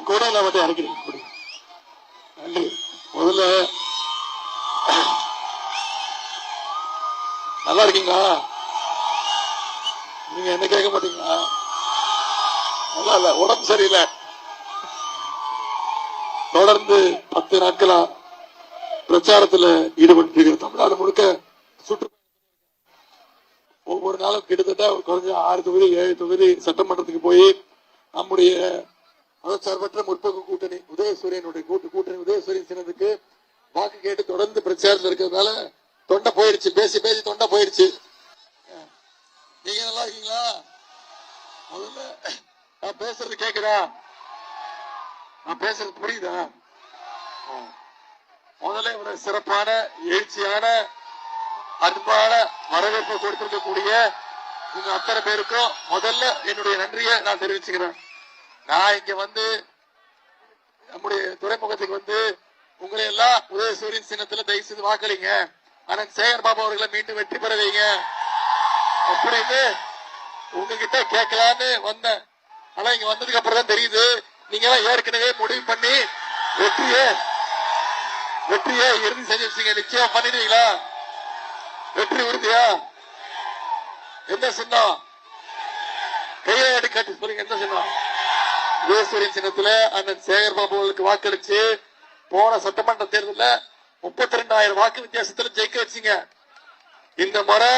கொடியில மட்டும் இறக்கிறீங்க. நன்றி. முதல்ல நல்லா இருக்கீங்களா? நீங்க என்ன கேட்க மாட்டீங்களா? நல்லா இல்ல, உடம்பு சரியில்லை. தொடர்ந்து 10 நாட்களா பிரச்சாரத்தில் ஈடுபட்டு தமிழ்நாடு முழுக்க சுற்று ஒவ்வொரு நாளும் கிட்டத்தட்ட குறைஞ்ச 6 தொகுதி 7 தொகுதி சட்டமன்றத்துக்கு போய் நம்முடைய மதச்சார்பற்ற முற்போக்கு கூட்டணி உதயசூரியனுடைய கூட்டணி உதயசூரியன் சின்னத்துக்கு வாக்கு கேட்டு தொடர்ந்து பிரச்சாரத்தில் இருக்கிறதுனால தொண்டை போயிடுச்சு. பேசி பேசி தொண்டை போயிடுச்சு. நீங்க நல்லா இருக்கீங்களா? முதல்ல நான் பேசுறது கேக்குதா? நான் பேசுறது புரியுதா? முதல்ல இவ்வளவு சிறப்பான எழுச்சியான அன்பான வரவேற்பை கொடுத்திருக்கக்கூடிய உங்க அத்தனை பேருக்கும் முதல்ல என்னுடைய நன்றியை நான் தெரிவிச்சுக்கிறேன். நான் இங்க வந்து நம்முடைய துறைமுகத்துக்கு வந்து உங்களை எல்லாம் உதயசூரியன் சின்னத்துல தயவு செய்து வாக்களிங்க, அண்ணன் சேகர் பாபு அவர்களை மீண்டும் வெற்றி பெற வைங்க அப்படின்னு உங்ககிட்ட கேட்கலான்னு வந்தேன். ஆனா இங்க வந்ததுக்கு அப்புறம் தான் தெரியுது நீங்க எல்லாம் ஏற்கனவே முடிவு பண்ணி வெற்றியை இறுதி செஞ்சு வச்சீங்க. நிச்சயம் பண்ணிடுவீங்களா? வெற்றி உறுதியா? எந்த சின்னம்? கையை கட்டி சொல்லுங்க. எந்த சின்னம்? உதயசூரியன் சின்னத்துல அண்ணன் சேகர் பாபு அவர்களுக்கு வாக்களிச்சு போன சட்டமன்ற தேர்தலில் 32,000 வாக்கு வித்தியாசத்துல ஜெயிக்க வச்சீங்க. இந்த முறை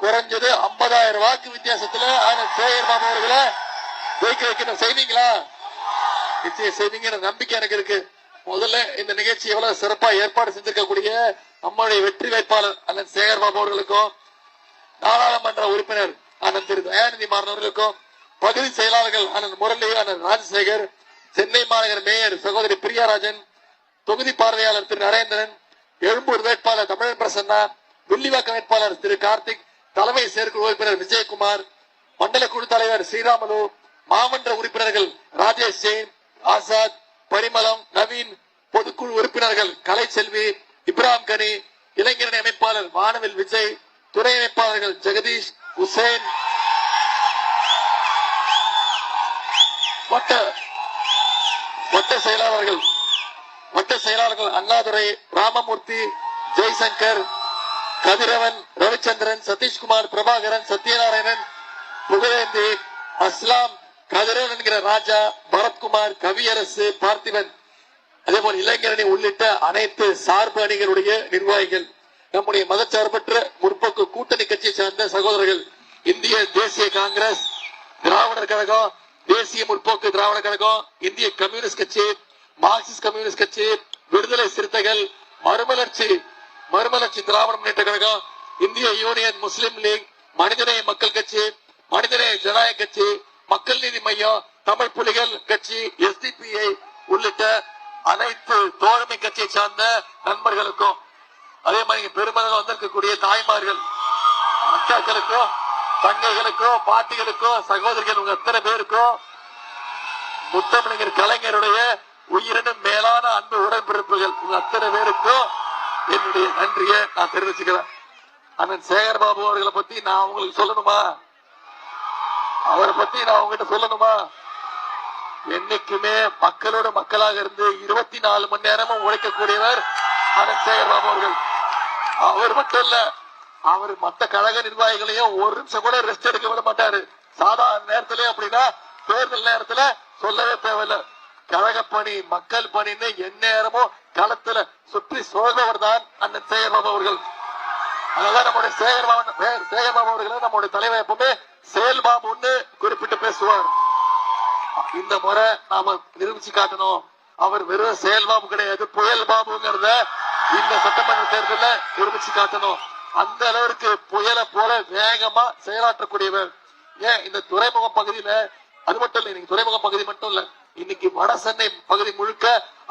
குறைஞ்சது 50,000 வாக்கு வித்தியாசத்துல அண்ணன் சேகர் பாபு அவர்களை ஜெயிக்க வைக்கணும். செய்வீங்களா? நிச்சயம் செய்வீங்க, நம்பிக்கை எனக்கு இருக்கு. முதல்ல இந்த நிகழ்ச்சி எவ்வளவு சிறப்பா ஏற்பாடு செஞ்சிருக்கக்கூடிய நம்மளுடைய வெற்றி வேட்பாளர் அண்ணன் சேகர் பாபு அவர்களுக்கும், நாடாளுமன்ற உறுப்பினர் அண்ணன் திரு தயாநிதி மாறன் அவர்களுக்கும், பகுதி செயலாளர்கள் அண்ணன் முரளி, அண்ணன் ராஜசேகர், சென்னை மாநகர மேயர் சகோதரி பிரியாராஜன், தொகுதி பார்வையாளர் திரு நரேந்திரன், எழும்பூர் வேட்பாளர் தமிழன் பிரசன்னா, வில்லிவாக்கம் வேட்பாளர் திரு கார்த்திக், தலைமை செயற்குழு உறுப்பினர் விஜயகுமார், மண்டல குழு தலைவர் ஸ்ரீராமலு, மாமன்ற உறுப்பினர்கள் ராஜேஷ் ஜெயின், ஆசாத், பரிமளம், நவீன், பொதுக்குழு உறுப்பினர்கள் கலைச்செல்வி, இப்ராஹிம் கனி, இளைஞரணி அமைப்பாளர் வானவில் விஜய், துணை அமைப்பாளர்கள் ஜெகதீஷ், உசேன், வட்ட செயலாளர்கள் அண்ணாதுரை, ராமமூர்த்தி, ஜெய்சங்கர், கதிரவன், ரவிச்சந்திரன், சதீஷ்குமார், பிரபாகரன், சத்யநாராயணன், புகழேந்தி, அஸ்லாம், கதிரவன் என்கிற ராஜா, பரத்குமார், கவியரசு, பார்த்திபன், அதே போல இளைஞரணி உள்ளிட்ட அனைத்து சார்பு அணிகளுடைய நிர்வாகிகள், நம்முடைய மதச்சார்பற்ற முற்போக்கு கூட்டணி கட்சியை சார்ந்த சகோதரர்கள், இந்திய தேசிய காங்கிரஸ், திராவிடர் கழகம், தேசிய முற்போக்கு திராவிட கழகம், இந்திய கம்யூனிஸ்ட் கட்சி, மார்க்சிஸ்ட் கம்யூனிஸ்ட் கட்சி, விடுதலை சிறுத்தைகள், மறுமலர்ச்சி திராவிட முன்னேற்ற கழகம், இந்திய யூனியன் முஸ்லிம் லீக், மனிதநேய மக்கள் கட்சி, மனிதநேய ஜனநாயக கட்சி, மக்கள் நீதி மையம், தமிழ் புலிகள் கட்சி, எஸ்டிபிஐ உள்ளிட்ட அனைத்து தோழமை கட்சியை சார்ந்த நண்பர்களுக்கும், அதே மாதிரி பெருமளவு வந்திருக்கக்கூடிய தாய்மார்கள், அக்காக்களுக்கும், தங்கைகளுக்கும், பாட்டிகளுக்கும், சகோதரிகள் உங்க அத்தனை பேருக்கும், முத்தமிழர் கலைஞருடைய உயிரினும் மேலான அன்பு உடன்பிறப்புகள் உங்க அத்தனை பேருக்கும் என்னுடைய நன்றியை நான் தெரிவிச்சுக்கிறேன். அண்ணன் சேகர் பாபு அவர்களை பத்தி நான் உங்களுக்கு சொல்லணுமா? அவரை பத்தி நான் உங்ககிட்ட சொல்லணுமா? என்னைக்குமே மக்களோட மக்களாக இருந்து 24 மணி நேரமும் உழைக்கக்கூடியவர் அண்ணன் சேகர் பாபு அவர்கள். அவர் மட்டும் இல்ல, அவர் மற்ற கழக நிர்வாகிகளையும் ஒரு நிமிஷம் கூட ரெஸ்ட் எடுக்க விட மாட்டாரு. சாதாரண நேரத்திலே அப்படின்னா தேர்தல் நேரத்துல சொல்லவே தேவையில்லை. கழக பணி, மக்கள் பணின்னு எந்நேரமும் களத்துல சுற்றி சோழவர் தான் அண்ணன் சேகர் பாபு அவர்கள். அதனால நம்முடைய சேகர் பாபு அவர்களை நம்முடைய தலைவர் எப்பவுமே செயல் பாபுன்னு குறிப்பிட்டு பேசுவார். இந்த முறை நாம நிரூபிச்சு காட்டணும், அவர் வெறும் செயல் பாபு கிடையாது, புயல் பாபுங்கிறத இந்த சட்டமன்ற தேர்தலில் நிரூபிச்சு காட்டணும். அந்த அளவிற்கு புயலை போல வேகமா செயலாற்றக்கூடியவர். ஏன் இந்த துறைமுகம் பகுதியில அது மட்டும் இல்ல, இன்னைக்கு துறைமுகம் பகுதி மட்டும் இல்ல, இன்னைக்கு வட சென்னை பகுதி முழுக்க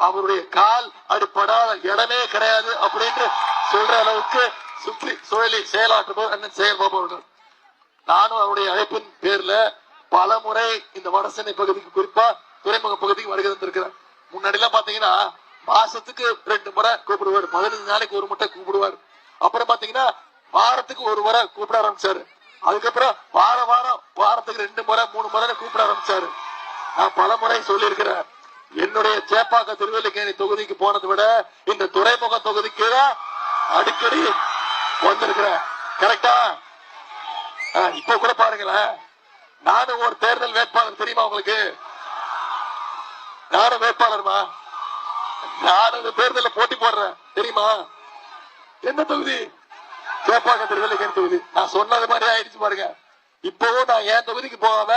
அவருடைய கால் அடிப்படாத இடமே கிடையாது அப்படின்னு சொல்ற அளவுக்கு சுற்றி சுழலி செயலாற்றுபவர் அண்ணன் சேகர் பாபு அவர்கள். நானும் அவருடைய அழைப்பின் பேர்ல பல முறை இந்த வட சென்னை பகுதிக்கு, குறிப்பா துறைமுக பகுதிக்கு வருகை தந்திருக்கிறேன். முன்னாடி எல்லாம் பாத்தீங்கன்னா மாசத்துக்கு 2 முறை கூப்பிடுவார், 15 நாளைக்கு ஒரு முட்டை கூப்பிடுவார். அப்புறம் பாத்தீங்கன்னா வாரத்துக்கு ஒரு முறை கூப்பிட ஆரம்பிச்சாரு. அதுக்கப்புறம் வாரத்துக்கு 2 முறை 3 முறை கூப்பிட ஆரம்பிச்சாரு. நான் பல முறை சொல்லி இருக்கிறேன், என்னுடைய சேப்பாக்க திருவல்லிக்கேணி தொகுதிக்கு போனதை விட இந்த துறைமுக தொகுதிக்கு தான் அடிக்கடி வந்திருக்கிறேன். கரெக்டா? இப்ப கூட பாருங்களேன், நானும் ஒரு தேர்தல் வேட்பாளர் தெரியுமா உங்களுக்கு? நானும் வேட்பாளர்மா, நானும் தேர்தலில் போட்டி போடுறேன் தெரியுமா? என்ன தொகுதி? சேப்பாக்க திருவல்லிக்கேணி தொகுதி. நான் சொன்னது மாதிரி ஆயிடுச்சு பாருங்க. இப்பவும் நான் என் தொகுதிக்கு போகாம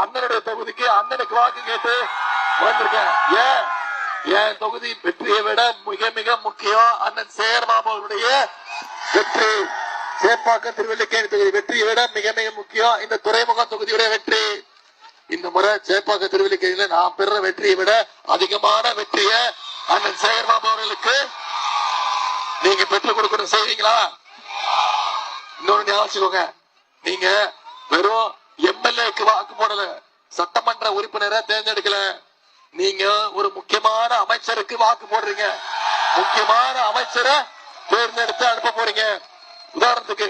அண்ணனுடைய தொகுதிக்கு அண்ணனுக்கு வாக்கு கேட்டு வந்திருக்கேன். ஏன்? என் தொகுதி வெற்றியை விட மிக மிக முக்கியம் அண்ணன் சேகர்பாபு அவருடைய வெற்றி. சேப்பாக்க திருவல்லிக்கேணி தொகுதி வெற்றியை விட மிக மிக முக்கியம் இந்த துறைமுக தொகுதியுடைய வெற்றி. இந்த முறை சேப்பாக்க திருவல்லிக்கேணியில நான் பெற வெற்றியை விட அதிகமான வெற்றியை அண்ணன் சேகர்பாபு அவர்களுக்கு நீங்க பெற்றுக் கொடுக்கணும். செய்வீங்களா? இன்னொரு ஞாபகம், நீங்க வெறும் எம்எல்ஏக்கு வாக்கு போடல, சட்டமன்ற உறுப்பினரை தேர்ந்தெடுக்கல, நீங்க ஒரு முக்கியமான அமைச்சருக்கு வாக்கு போடுறீங்க. முக்கியமான அமைச்சரை தேர்ந்தெடுத்து அனுப்ப போறீங்க. உதாரணத்துக்கு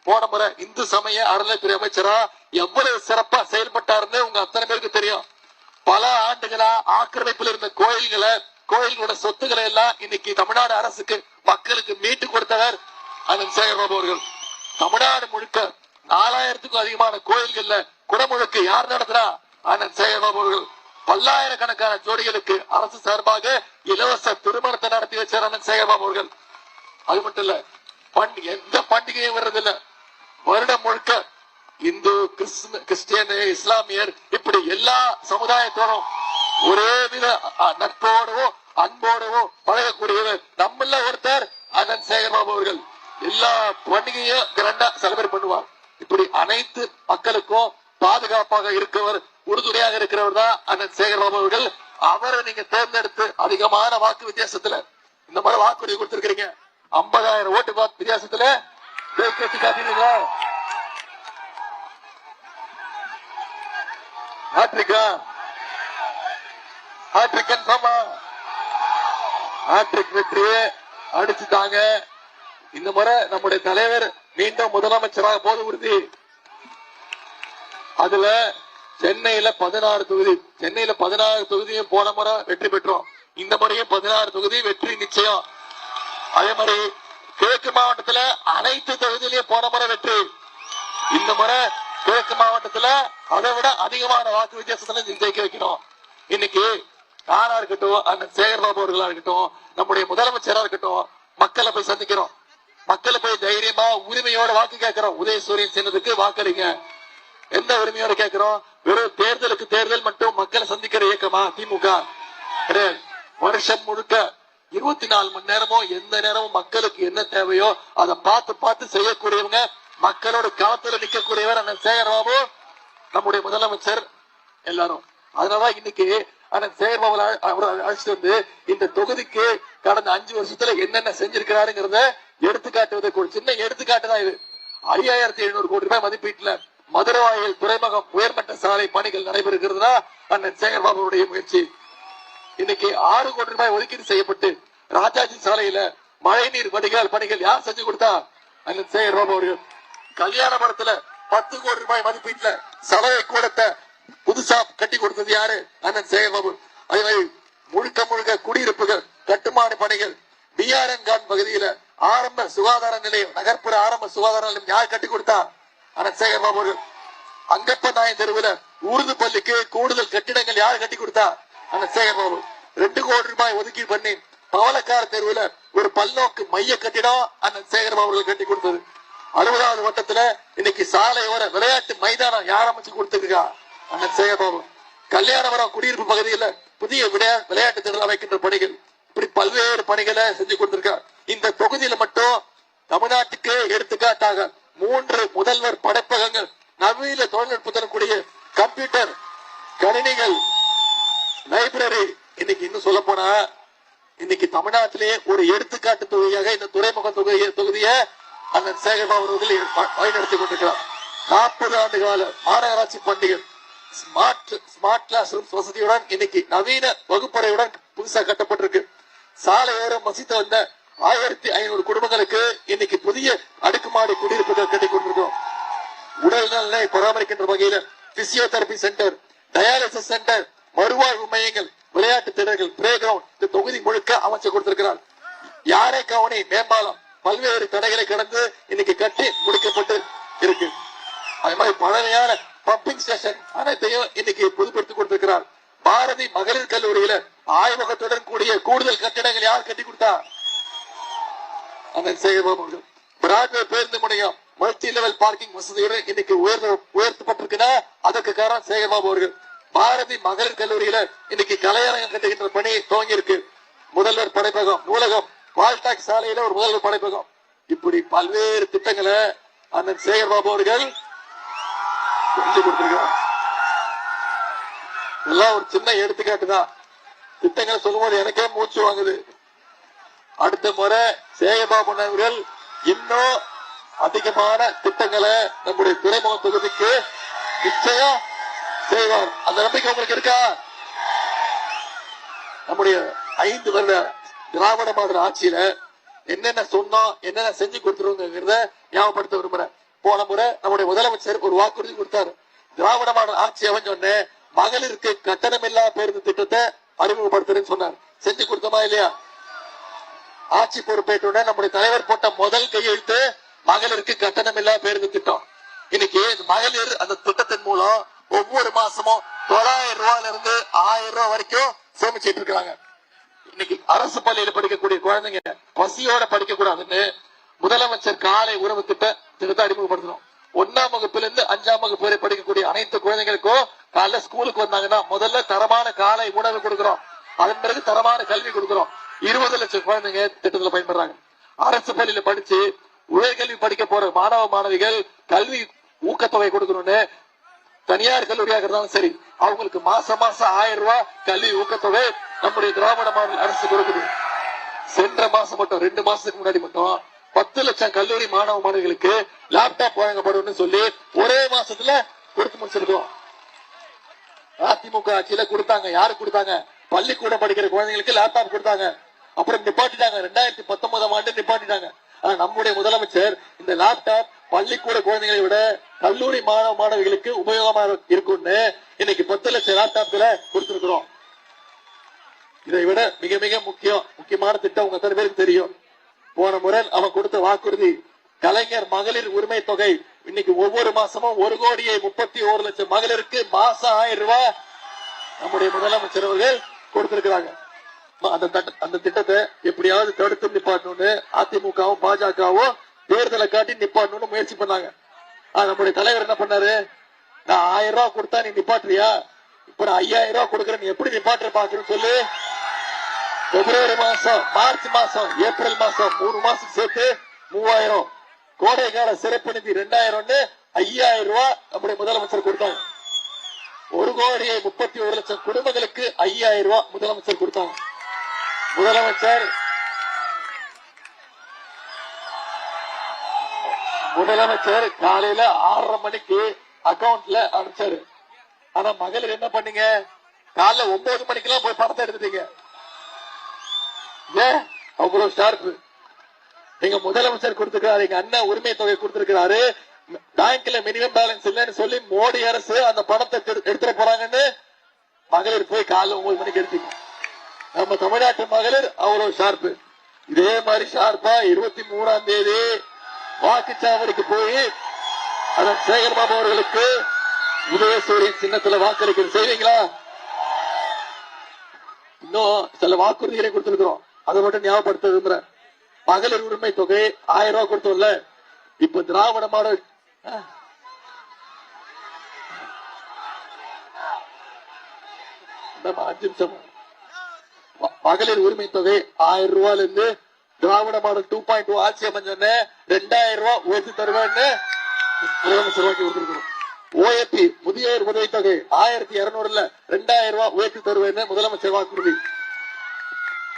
போன முறை இந்து சமய அறநிலைத்துறை அமைச்சரா எவ்வளவு சிறப்பா செயல்பட்டாருன்னு உங்க அத்தனை பேருக்கு தெரியும். பல ஆண்டுகளா ஆக்கிரமிப்பில் இருந்த கோயில்களோட சொத்துக்களை எல்லாம் இன்னைக்கு தமிழ்நாடு அரசுக்கு மக்களுக்கு மீட்டு கொடுத்தவர் அண்ணன் சேகர்பாபு அவர்கள். தமிழ்நாடு முழுக்க 4000க்கும் அதிகமான கோயில்கள்ல குடமுழுக்கு யார் நடத்துறா? அண்ணன் சேகர்பாபு அவர்கள். பல்லாயிரக்கணக்கான ஜோடிகளுக்கு அரசு சார்பாக இலவச திருமணத்தை நடத்தி வச்சார் அண்ணன் சேகர்பாபு அவர்கள். அது மட்டும் இல்ல, எந்த பண்டிகையும் வர்றதில்ல, வருடம் முழுக்க இந்து, கிறிஸ்டியன், இஸ்லாமியர் இப்படி எல்லா சமுதாயத்தோடும் ஒரே வித நட்போடவோ அன்போடவோ பழகக்கூடியவர் நம்மள ஒருத்தர் அண்ணன் சேகர்பாபு அவர்கள். எல்லா பண்டிகையும் கிராண்டா செலிபிரேட் பண்ணுவார். இப்படி அனைத்து மக்களுக்கும் பாதுகாப்பாக இருக்கிறவர், உறுதுணையாக இருக்கிறவர் தான் அண்ணன் சேகர்பாபு அவர்கள். அவரை நீங்க தேர்ந்தெடுத்து அதிகமான வாக்கு வித்தியாசத்துல இந்த மாதிரி வாக்குறுதி கொடுத்திருக்கிறீங்க. 50,000 ஓட்டு வித்தியாசத்துல காட்டினீங்க. வெற்றியை அடிச்சுட்டாங்க. இந்த முறை நம்முடைய தலைவர் மீண்டும் முதலமைச்சராக போது உறுதி. அதுல சென்னையில 16 தொகுதி, சென்னையில 16 தொகுதியும் போன முறை வெற்றி பெற்றோம். இந்த முறையும் 16 தொகுதி வெற்றி நிச்சயம். அதே மாதிரி கிழக்கு மாவட்டத்துல அனைத்து தொகுதியிலையும் போன முறை வெற்றி. இந்த முறை கிழக்கு மாவட்டத்துல அதை விட அதிகமான வாக்கு வித்தியாசத்துல ஜெயிக்க வைக்கணும். இன்னைக்கு நானா இருக்கட்டும், அண்ணன் சேகர்பாபு அவர்களா இருக்கட்டும், நம்முடைய முதலமைச்சரா இருக்கட்டும், மக்களை போய் சந்திக்கிறோம். மக்களை போய் தைரியமா உரிமையோட வாக்கு கேட்கிறோம். உதயசூரியன் சின்னத்துக்கு வாக்களிங்க. எந்த உரிமையோட கேட்கிறோம்? வெறும் தேர்தலுக்கு தேர்தல் மட்டும் மக்களை சந்திக்கிற இயக்கமா திமுக? வருஷம் முழுக்க 24 மணி நேரமும் எந்த நேரமும் மக்களுக்கு என்ன தேவையோ அதை பார்த்து செய்யக்கூடியவங்க, மக்களோட களத்துல நிக்கக்கூடியவர் அண்ணன் சேகர்பாபு, நம்முடைய முதலமைச்சர் எல்லாரும். அதனாலதான் இன்னைக்கு அண்ணன் சேகர்பாபு அழைச்சிட்டு வந்து இந்த தொகுதிக்கு கடந்த 5 வருஷத்துல என்னென்ன செஞ்சிருக்கிறாருங்கிறத எடுத்துக்காட்டுவதற்கு ஒரு சின்ன எடுத்துக்காட்டுதான் இது. 5700 கோடி ரூபாய் மதிப்பீட்டுல மதுரவாயல் துறைமுகம் உயர்மட்ட சாலை பணிகள் நடைபெறுகிறதுனா அண்ணன் சேகர்பாபுடைய முயற்சி. இன்னைக்கு 6 கோடி ரூபாய் ஒதுக்கீடு செய்யப்பட்டு ராஜாஜி சாலையில மழைநீர் வடிகால் பணிகள் யார் செஞ்சு கொடுத்தா? அண்ணன் சேகர்பாபு அவர்கள். கல்யாணபுரத்துல 10 கோடி ரூபாய் மதிப்பீட்டுல சலவை கூடத்தை புதுசா கட்டி கொடுத்தது யாரு? அண்ணன் சேகர்பாபு. அதே மாதிரி முழுக்க குடியிருப்புகள் கட்டுமான பணிகள் BRN பகுதியில ஆரம்ப சுகாதார நிலையம், நகர்ப்புற ஆரம்ப சுகாதார நிலையம் யார் கட்டி கொடுத்தா? அண்ணன் சேகர்பாபு அவர்கள். அங்கப்ப நாயன் தெருவில் உருது பள்ளிக்கு கூடுதல் கட்டிடங்கள் யார் கட்டி கொடுத்தா? அண்ணன் சேகர்பாபு. 2 கோடி ரூபாய் ஒதுக்கீடு பண்ணி பவளக்கார தெருவில் ஒரு பல்நோக்கு மைய கட்டிடம் அண்ணன் சேகர்பாபு அவர்கள் கட்டி கொடுத்தது. 60வது வட்டத்துல இன்னைக்கு சாலையோர விளையாட்டு மைதானம் யார் அமைச்சு கொடுத்திருக்கா? அண்ணன் சேகர்பாபு. கல்யாணபுரம் குடியிருப்பு பகுதியில் புதிய விளையாட்டு திடல் அமைக்கின்ற பணிகள், இப்படி பல்வேறு பணிகளை செஞ்சு கொடுத்திருக்கார். இந்த தொகுதியில மட்டும் தமிழ்நாட்டுக்கு எடுத்துக்காட்டாக 3 முதல்வர் படைப்பகங்கள், நவீன தொழில்நுட்பத்துடன் கூடிய கம்ப்யூட்டர் கணினிகள், லைப்ரரி. இன்னைக்கு இன்னும் சொல்ல போனா இன்னைக்கு தமிழ்நாட்டிலே ஒரு எடுத்துக்காட்டு தொகுதியாக இந்த துறைமுக தொகுதியை அண்ணன் சேகர்பாபு அவர்கள் வழிநடத்தி கொண்டிருக்கிறார். 40 ஆண்டு கால மாநகராட்சி பண்டிகை ஸ்மார்ட் கிளாஸ் ரூம் வசதியுடன் இன்னைக்கு நவீன வகுப்பறையுடன் புதுசா கட்டப்பட்டிருக்கு. சாலையோரம் வசித்து வந்த 1500 குடும்பங்களுக்கு இன்னைக்கு புதிய அடுக்குமாடி குடியிருப்புகள் கட்டி கொண்டிருக்கிறோம். உடல் நலனை பராமரிக்கின்ற வகையில பிசியோதெரபி சென்டர், டயாலிசிஸ் சென்டர், மறுவாழ்வு மையங்கள், விளையாட்டு திடல்கள், பிளே கிரவுண்ட் இந்த தொகுதி முழுக்க அமைச்சு கொடுத்திருக்கிறார். யாரை கவனி மேம்பாலம் பல்வேறு தடைகளை கடந்து இன்னைக்கு கட்டி முடிக்கப்பட்டு இருக்கு. அது மாதிரி பழமையான பம்பிங் ஸ்டேஷன் அனைத்தையும் இன்னைக்கு புதுப்பித்து கொடுத்திருக்கிறார். பாரதி மகளிர் கல்லூரியில ஆய்வகத்துடன் கூடிய கூடுதல் கட்டிடங்கள் யார் கட்டி கொடுத்தா? பிராட்வே பேருந்து முனையம் மல்டி லெவல் பார்க்கிங் வசதியுடன் இன்னைக்கு உயர்த்தப்பட்டிருக்குன்னா அதற்கு காரணம் சேகர்பாபு அவர்கள். பாரதி மகளிர் கல்லூரியில இன்னைக்கு கலையரங்கம் கட்டுகின்ற பணி துவங்கி இருக்கு. முதல்வர் படைப்பகம், நூலகம், வால்டாக் சாலையில ஒரு முதல்வர் படைப்பகம், இப்படி பல்வேறு திட்டங்களை அண்ணன் சேகர்பாபு அவர்கள் செஞ்சு கொடுத்திருக்கிறார். இதெல்லாம் ஒரு சின்ன எடுத்துக்காட்டுதான். திட்டங்களை சொல்லும்போது எனக்கே மூச்சு வாங்குது. அடுத்த முறை சேகர்பாபு அவர்கள் இன்னும் அதிகமான திட்டங்களை நம்முடைய துறைமுக தொகுதிக்கு நிச்சயம் செய்வார். அந்த நம்பிக்கை உங்களுக்கு இருக்கா? நம்முடைய 5 வருட திராவிட மாடல் ஆட்சியில என்னென்ன சொன்னோம், என்னென்ன செஞ்சு கொடுத்துருவோங்கிறத ஞாபகப்படுத்த விரும்புறேன். போன முறை நம்முடைய முதலமைச்சர் ஒரு வாக்குறுதி கொடுத்தாரு. திராவிட மாடல் ஆட்சி அமைஞ்சோன்னு மகளிருக்கு கட்டணமில்லா பேருந்து திட்டத்தை அறிமுகப்படுத்துறேன்னு சொன்னார். செஞ்சு கொடுத்தோமா இல்லையா? ஆட்சி பொறுப்பேற்றுடன் நம்முடைய தலைவர் போட்ட முதல் கையெழுத்து மகளிருக்கு கட்டணமில்லா பேருந்து திட்டம். இன்னைக்கு மகளிர் அந்த திட்டத்தின் மூலம் ஒவ்வொரு மாசமும் 900 ரூபாயில இருந்து 1000 ரூபாய் வரைக்கும் சேமிச்சிட்டு இருக்காங்க. இன்னைக்கு அரசு பள்ளியில படிக்கக்கூடிய குழந்தைங்க பசியோட படிக்க கூடாதுன்னு முதலமைச்சர் காலை உணவு திட்டத்தை அறிமுகப்படுத்தணும். 1ஆம் வகுப்புல இருந்து 5ஆம் வகுப்பு வரை படிக்கக்கூடிய அனைத்து குழந்தைங்களுக்கும் காலைல ஸ்கூலுக்கு வந்தாங்கன்னா முதல்ல தரமான காலை உணவு கொடுக்கிறோம். அதன் பிறகு தரமான கல்வி கொடுக்கிறோம். 20 லட்சம் குழந்தைங்க திட்டத்துல பயன்படுறாங்க. அரசு பள்ளியில படிச்சு உயர்கல்வி படிக்க போற மாணவ மாணவிகள் கல்வி ஊக்கத்தொகை கொடுக்கணும்னு தனியார் கல்லூரியாக இருந்தாலும் சரி அவங்களுக்கு மாசம் 1000 ரூபாய் கல்வி ஊக்கத்தொகை நம்முடைய திராவிட மாடல் அரசு கொடுக்குது. சென்ற மாசம் மட்டும் 2 மாசத்துக்கு முன்னாடி மட்டும் 10 லட்சம் கல்லூரி மாணவ மாணவிகளுக்கு லேப்டாப் வழங்கப்படும் சொல்லி ஒரே மாசத்துல கொடுத்து முடிச்சிருக்கோம். அதிமுக ஆட்சியில கொடுத்தாங்க. யாரு கொடுத்தாங்க? பள்ளிக்கூட படிக்கிற குழந்தைங்களுக்கு லேப்டாப் கொடுத்தாங்க. அப்புறம் நிப்பாட்டிட்டாங்க. 2019ஆம் ஆண்டு நிப்பாட்டிட்டாங்க. ஆனா நம்முடைய முதலமைச்சர் இந்த லேப்டாப் பள்ளிக்கூட குழந்தைகளை விட கல்லூரி மாணவ மாணவிகளுக்கு உபயோகமா இருக்கும்னு இன்னைக்கு 10 லட்சம் லேப்டாப்களை கொடுத்திருக்கிறோம். இதை விட மிக மிக முக்கியமான திட்டம் உங்க எத்தனை பேருக்கு தெரியும்? போன முறை அவன் கொடுத்த வாக்குறுதி கலைஞர் மகளிர் உரிமை தொகை. இன்னைக்கு ஒவ்வொரு மாசமும் 1,31,00,000 மகளிருக்கு மாசம் 1000 ரூபாய் நம்முடைய முதலமைச்சர் அவர்கள் கொடுத்திருக்கிறாங்க. அந்த திட்டத்தை எப்படியாவது தடுத்து நிப்பாட்டணும்னு அதிமுகவும் பாஜகவும் தேர்தலை காட்டி நிப்பாட்டணும்னு முயற்சி பண்ணாங்க. நம்முடைய தலைவர் என்ன பண்ணாரு? நான் 1000 ரூபாய் கொடுத்தா நீ நிப்பாட்டுறியா, இப்ப 5000 ரூபாய் கொடுக்கற, நீ எப்படி நிப்பாட்டுற பாக்குறேன்னு சொல்லி பிப்ரவரி மாசம், மார்ச் மாசம், ஏப்ரல் மாசம் 3 மாசம் சேர்த்து 3000, கோடை கால சிறப்பு நிதி 2000, 5000 ரூபாய் நம்முடைய முதலமைச்சர் கொடுத்தாங்க. 1,31,00,000 குடும்பங்களுக்கு 5000 ரூபாய் முதலமைச்சர் கொடுத்தாங்க. முதலமைச்சர் காலையில 6:30 மணிக்கு அக்கௌண்ட்ல அனுப்பிச்சாரு. ஆனா மகளிர் என்ன பண்ணீங்க? காலைல 9 மணிக்கெல்லாம் போய் பணத்தை எடுத்துட்டீங்க. ஏன் அவ்வளவு ஷார்ப்பு? எங்க முதலமைச்சர் கொடுத்திருக்கிறாரு, எங்க அண்ணன் உரிமை தொகை கொடுத்திருக்கிறாரு, பேங்க்ல மினிமம் பேலன்ஸ் இல்லன்னு சொல்லி மோடி அரசு அந்த பணத்தை எடுத்துட போறாங்கன்னு மகளிர் போய் காலைல 9 மணிக்கு எடுத்தீங்க. நம்ம தமிழ்நாட்டு மகளிர் அவ்வளவு ஷார்ப்பு. இதே மாதிரி ஷார்ப்பா 23ஆம் தேதி வாக்குச்சாவடிக்கு போய் அதன் சேகர்பாபு அவர்களுக்கு உதயசூரியன் சின்னத்துல வாக்களிக்க செய்வீங்களா? இன்னும் சில வாக்குறுதிகளை கொடுத்திருக்கிறோம். அதை மட்டும் ஞாபகப்படுத்த விரும்புறேன். மகளிர் உரிமை தொகை 1000 ரூபாய் கொடுத்தோம்ல, இப்ப திராவிட மாடல் மகளிர் உரிமை தொகை 1000 ரூபாயில இருந்து திராவிட மாடல் 2.2 ஆட்சி அமைஞ்சோன்னு 2000 ரூபாய் உயர்த்தி தருவேன்னு முதலமைச்சர் வாக்கி கொடுத்திருக்கிறோம். ஓஏபி முதியோர் உதவி தொகை 1200 2000 ரூபாய் உயர்த்தி தருவேன்னு முதலமைச்சர் வாக்குறுதி.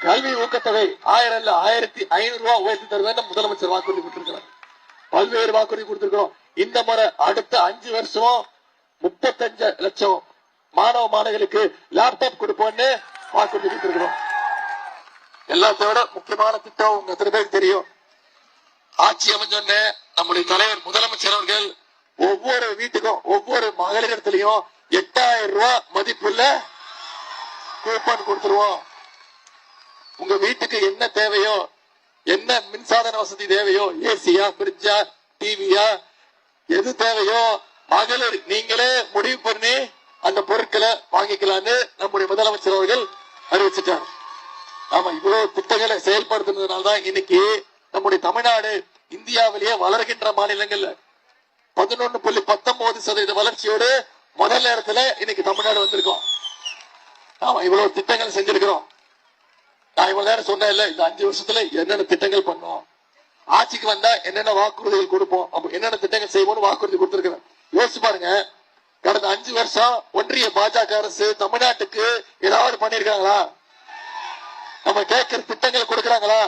கல்வி ஊக்கத்தொகை 1000 இல்ல 1500 ரூபாய் உயர்த்தி தருவேன்னு முதலமைச்சர் வாக்குறுதி கொடுத்திருக்கிறார். பல்வேறு வாக்குறுதி கொடுத்திருக்கிறோம். இந்த முறை அடுத்த 5 வருஷம் 35 லட்சம் மாணவ மாணவிகளுக்கு லேப்டாப் கொடுப்போம்னு வாக்குறுதி கொடுத்திருக்கிறோம். எல்லாத்தோட முக்கியமான திட்டம் உங்க எத்தனை பேருக்கு தெரியும்? ஆட்சி அமைஞ்சோன்னு நம்முடைய தலைவர் முதலமைச்சர் அவர்கள் ஒவ்வொரு வீட்டுக்கும் ஒவ்வொரு மகளிரிடத்திலையும் 8000 ரூபாய் மதிப்புள்ள கூப்பன் கொடுத்துருவோம். உங்க வீட்டுக்கு என்ன தேவையோ, என்ன மின்சாதன வசதி தேவையோ, ஏசியா, பிரிட்ஜா, டிவியா, எது தேவையோ மகளிர் நீங்களே முடிவு பண்ணி அந்த பொருட்களை வாங்கிக்கலான்னு நம்முடைய முதலமைச்சர் அவர்கள் அறிவிச்சிட்டார். ஆமா, இவ்வளவு திட்டங்களை செயல்படுத்தினதுனால்தான் இன்னைக்கு நம்முடைய தமிழ்நாடு இந்தியாவிலேயே வளர்கின்ற மாநிலங்கள்ல 11.19% வளர்ச்சியோடு முதல் நேரத்துல இன்னைக்கு தமிழ்நாடு வந்திருக்கோம். ஆமா, இவ்வளவு திட்டங்கள் செஞ்சிருக்கிறோம். நான் இவ்வளவு நேரம் சொன்னேன், இந்த 5 வருஷத்துல என்னென்ன திட்டங்கள் பண்ணோம், ஆட்சிக்கு வந்தா என்னென்ன வாக்குறுதிகள் கொடுப்போம், என்னென்ன திட்டங்கள் செய்வோம்னு வாக்குறுதி கொடுத்திருக்கிறேன். யோசிச்சு பாருங்க, கடந்த 5 வருஷம் ஒன்றிய பாஜக அரசு தமிழ்நாட்டுக்கு ஏதாவது பண்ணிருக்காங்களா? நம்ம கேட்கிற திட்டங்கள் கொடுக்கறாங்களா?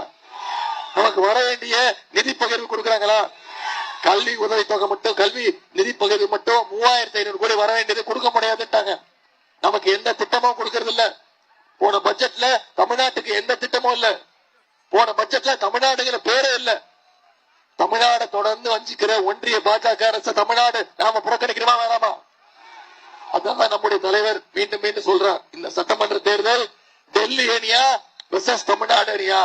நமக்கு வர வேண்டிய நிதி பகிர்வு கொடுக்கறாங்களா? கல்வி உதவித்தொகை மட்டும், கல்வி நிதி பகிர்வு மட்டும் 3500 கோடி வர வேண்டியது கொடுக்க முடியாதுட்டாங்க. நமக்கு எந்த திட்டமும் கொடுக்கறது இல்ல. போன பட்ஜெட்ல தமிழ்நாட்டுக்கு எந்த திட்டமும் இல்ல. போன பட்ஜெட்ல தமிழ்நாடுங்கிற பேரே இல்ல. தமிழ்நாடு தொடர்ந்து வஞ்சிக்கிற ஒன்றிய பாஜக அரசு தமிழ்நாடு நாம புறக்கணிக்கிறோமா வேணாமா? அதான் நம்முடைய தலைவர் மீண்டும் மீண்டும் சொல்றார், இந்த சட்டமன்ற தேர்தல் டெல்லி அணியா வெர்சஸ் தமிழ்நாடு அணியா?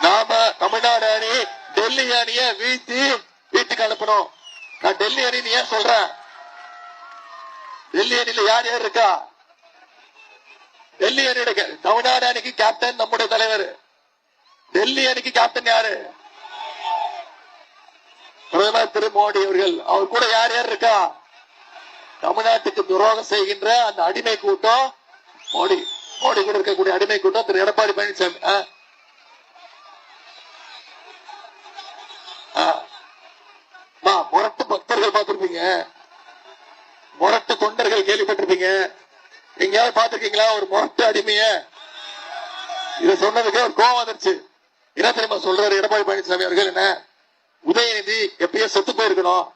நாம தமிழ்நாடு அணி டெல்லி அணிய வீழ்த்தி வீட்டுக்கு அனுப்பணும். நான் டெல்லி அணி ஏன் சொல்றேன்? டெல்லி அணியில யார் யார் இருக்கா? டெல்லி அணியோட தமிழ்நாடு அணிக்கு கேப்டன் நம்முடைய தலைவர். டெல்லி அணிக்கு கேப்டன் யாரு? பிரதமர் திரு மோடி அவர்கள். அவர் கூட யார் யார் இருக்கா? தமிழ்நாட்டுக்கு துரோகம் செய்கின்ற அந்த அடிமை கூட்டம் மோடி. மோடி கூட இருக்கக்கூடிய அடிமை கூட்டம் திரு எடப்பாடி பழனிசாமி. முரட்டு பக்தர்கள் பார்த்திருப்பீங்க, முரட்டு தொண்டர்கள் கேள்விப்பட்டிருப்பீங்க. எங்கேயாவது பார்த்திருக்கீங்களா ஒரு முரட்டு அடிமைய? இத சொன்னதுக்கு ஒரு கோவம் வந்துருச்சு. என்ன தெரியுமா சொல்றாரு எடப்பாடி பழனிசாமி அவர்கள்? என்ன, உதயநிதி எப்பயோ செத்து போயிருக்கணும்,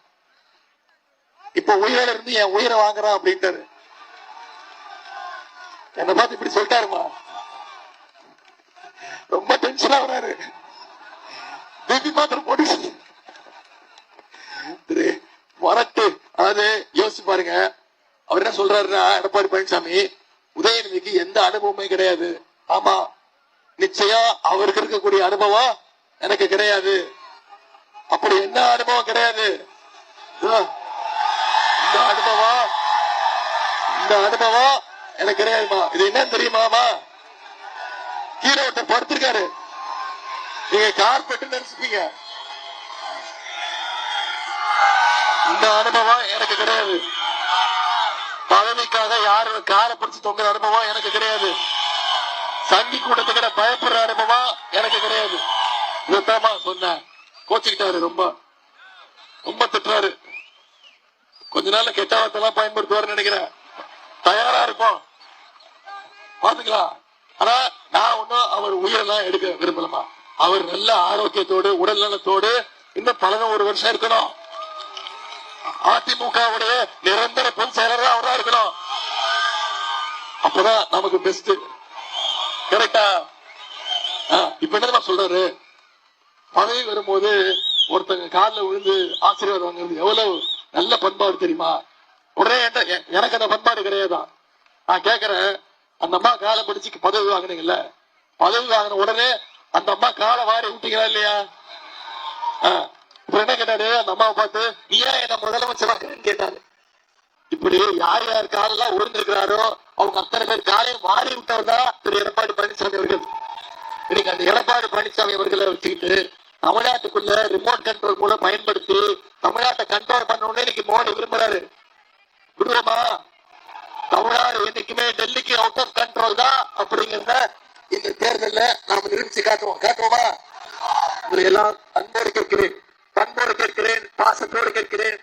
இப்ப உயிரோட இருந்து என் உயிரை வாங்குறான் அப்படின்ட்டாரு. என்ன பார்த்து இப்படி சொல்லிட்டாருமா, ரொம்ப டென்ஷன் ஆகுறாரு. பேபி மாத்திரம் போட்டு வரட்டு. அதாவது யோசிச்சு பாருங்க, அவர் என்ன சொல்றாருன்னா எடப்பாடி பழனிசாமி, உதயநிதிக்கு எந்த அனுபவமே கிடையாது. ஆமா, நிச்சயம் அவருக்கு இருக்கக்கூடிய அனுபவம் எனக்கு கிடையாது. அப்படி என்ன அனுபவம் கிடையாது? இந்த அனுபவம் எனக்கு கிடையாதுமா. இது என்ன தெரியுமாமா? கீழே ஒருத்தர் படுத்திருக்காரு, நீங்க கார்பெட் நினைச்சுப்பீங்க. இந்த அனுபவம் எனக்கு கிடையாது. பதவிக்காக யாரு காரை பிடிச்சு தொங்குற அனுபவம் எனக்கு கிடையாது. சங்கி கூட்டத்துக்கிட்ட பயப்படுற அனுபவம் எனக்கு கிடையாது. இதைத்தாமா சொன்ன. கோச்சுக்கிட்டாரு, ரொம்ப ரொம்ப திட்டுறாரு. கொஞ்ச நாள்ல கெட்ட வார்த்தைலாம் பயன்படுத்துவாருன்னு நினைக்கிறேன். தயாரா இருப்போம், பாத்துக்கலாம். ஆனா நான் ஒன்னும் அவர் உயிரெல்லாம் எடுக்க விரும்பலமா. அவர் நல்ல ஆரோக்கியத்தோடு உடல் நலத்தோடு இன்னும் 11 வருஷம் இருக்கணும். அதிமுகவுடைய நிரந்தர பொதுச் செயலராக அவரா இருக்கணும். அப்பதான் நமக்கு பெஸ்ட். கரெக்டா? இப்ப என்ன சொல்றாரு, பதவி வரும்போது ஒருத்தங்க காலில் விழுந்து ஆசீர்வாதம் வாங்குறது எவ்வளவு நல்ல பண்பாடு தெரியுமா? உடனே எனக்கு அந்த பண்பாடு கிடையாதா? நான் கேக்குறேன், அந்த அம்மா காலை பிடிச்சு பதவி வாங்கினீங்கல்ல, பதவி வாங்கின உடனே அந்த அம்மா காலை வாரி விட்டீங்களா இல்லையா? என்ன கேட்டாரு அந்த அம்மாவை பார்த்து, நீ ஏன் என்ன முதலமைச்சர் கேட்டாரு. இப்படி யார் யார் காலெல்லாம் உழுந்திருக்கிறாரோ அவங்க அத்தனை பேர் காலையும் வாரி விட்டவர் தான் திரு எடப்பாடி பழனிசாமி அவர்கள். இன்னைக்கு அந்த எடப்பாடி பழனிசாமி அவர்களை வச்சுக்கிட்டு தமிழ்நாட்டுக்குள்ள ரிமோட் கண்ட்ரோல் கூட பயன்படுத்தி தமிழ்நாட்டை கண்ட்ரோல் பண்ணணும்னு இன்னைக்கு மோடி விரும்புறாரு. விடுவோமா? தமிழ்நாடு என்னைக்குமே டெல்லிக்கு அவுட் ஆஃப் கண்ட்ரோல் தான் அப்படிங்கிறத இந்த தேர்தலில் நாம நிரூபிச்சு காட்டுவோமா? எல்லாம் அன்போடு கேட்கிறேன், பண்போடு கேட்கிறேன், பாசத்தோடு கேட்கிறேன்,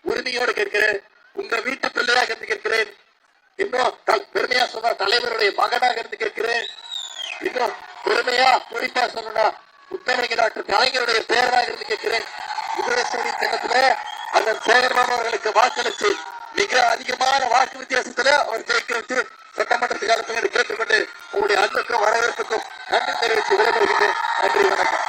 உரிமையோடு கேட்கிறேன், உங்க வீட்டு பிள்ளையாக இருந்து கேட்கிறேன், இன்னும் பெருமையா சொன்ன தலைவருடைய மகனாக இருந்து கேட்கிறேன், இன்னும் பெருமையா குறிப்பா சொன்னா முத்தமிழ் டாக்டர் கலைஞருடைய பேரனாக இருந்து கேட்கிறேன். விஜயசூரி தினத்துல அந்த சேகர்பாபு அவர்களுக்கு வாக்களித்து மிக அதிகமான வாக்கு வித்தியாசத்துல அவர் ஜெயிக்க வச்சு சட்டமன்றத்துக்கு அனுப்புங்கள் கேட்டுக்கொண்டு உங்களுடைய அன்புக்கும் வரவேற்புக்கும் நன்றி தெரிவித்து விடைபெறுகிறேன். நன்றி, வணக்கம்.